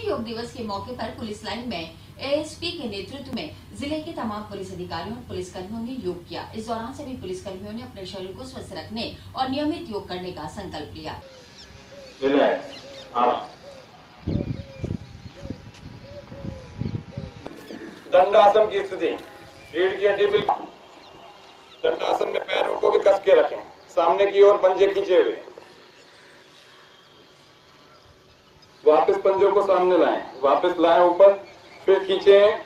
राष्ट्रीय योग दिवस के मौके पर पुलिस लाइन में एएसपी के नेतृत्व में जिले के तमाम पुलिस अधिकारियों और पुलिसकर्मियों ने योग किया। इस दौरान सभी पुलिसकर्मियों ने अपने शरीर को स्वस्थ रखने और नियमित योग करने का संकल्प लिया। दंडासन की स्थिति, रीढ़ की हड्डी बिल्कुल दंडासन में पैरों को भी कस के रखें, सामने की ओर पंजे खींचे हुए, वापस पंजों को सामने लाएं, वापस लाएं ऊपर, फिर खींचें,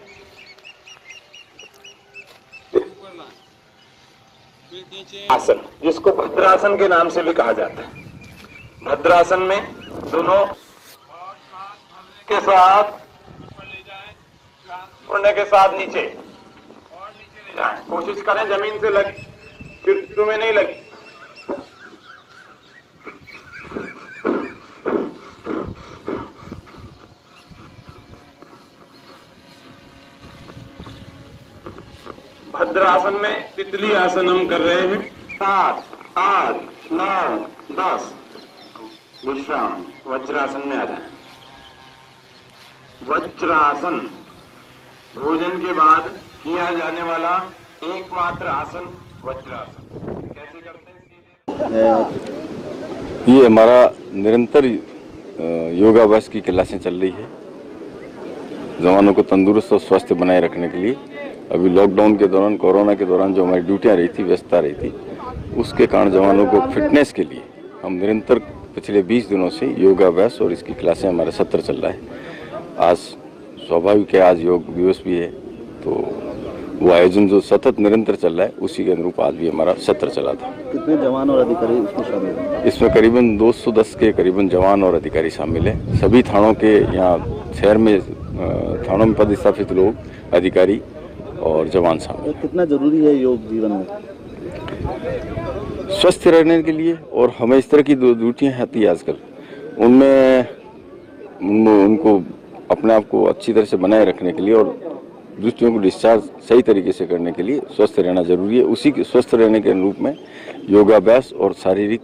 आसन जिसको भद्रासन के नाम से भी कहा जाता है। भद्रासन में दोनों के साथ मुड़ने के साथ नीचे कोशिश करें जमीन से लगे, फिर तुम्हें नहीं लगी। भद्रासन में तितली आसन हम कर रहे हैं। 7, 8, 9, 10 विश्राम, वज्रासन में आ जाए। वज्रासन भोजन के बाद किया जाने वाला एकमात्र आसन वज्रासन। कैसे करते हैं? ये हमारा निरंतर योगाभ्यास की क्लासें चल रही है जवानों को तंदुरुस्त और स्वस्थ बनाए रखने के लिए। अभी लॉकडाउन के दौरान, कोरोना के दौरान जो हमारी ड्यूटियां रही थी, व्यस्तता रही थी, उसके कारण जवानों को फिटनेस के लिए हम निरंतर पिछले 20 दिनों से योगाभ्यास और इसकी क्लासें, हमारा सत्र चल रहा है। आज स्वाभाविक है, आज योग दिवस भी है, तो वो आयोजन जो सतत निरंतर चल रहा है उसी के अनुरूप आज भी हमारा सत्र चला था। कितने जवान और अधिकारी इसमें शामिल हैं? इसमें करीबन 210 के करीबन जवान और अधिकारी शामिल हैं। सभी थानों के, यहाँ शहर में थानों में पदस्थापित लोग, अधिकारी और जवान शामिल। कितना जरूरी है योग जीवन में? स्वस्थ रहने के लिए, और हमें इस तरह की ड्यूटियाँ आती है आजकल, उनमें उनको अपने आप को अच्छी तरह से बनाए रखने के लिए और ड्यूटियों को डिस्चार्ज सही तरीके से करने के लिए स्वस्थ रहना जरूरी है। उसी के स्वस्थ रहने के अनुरूप में योगाभ्यास और शारीरिक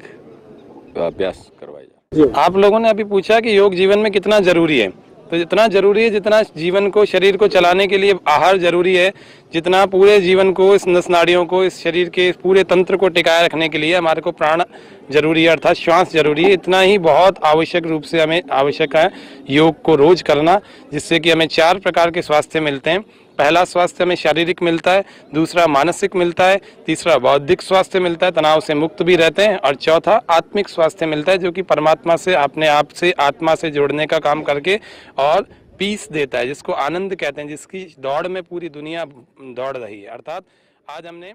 अभ्यास करवाया जाए। आप लोगों ने अभी पूछा कि योग जीवन में कितना जरूरी है, तो जितना जरूरी है जितना जीवन को, शरीर को चलाने के लिए आहार जरूरी है, जितना पूरे जीवन को, इस नस नाड़ियों को, इस शरीर के पूरे तंत्र को टिकाए रखने के लिए हमारे को प्राण जरूरी है, अर्थात श्वास जरूरी है। इतना ही बहुत आवश्यक रूप से हमें आवश्यक है योग को रोज करना, जिससे कि हमें 4 प्रकार के स्वास्थ्य मिलते हैं। पहला स्वास्थ्य हमें शारीरिक मिलता है, दूसरा मानसिक मिलता है, तीसरा बौद्धिक स्वास्थ्य मिलता है, तनाव से मुक्त भी रहते हैं, और चौथा आत्मिक स्वास्थ्य मिलता है, जो कि परमात्मा से, अपने आप से, आत्मा से जोड़ने का काम करके और पीस देता है, जिसको आनंद कहते हैं, जिसकी दौड़ में पूरी दुनिया दौड़ रही है। अर्थात आज हमने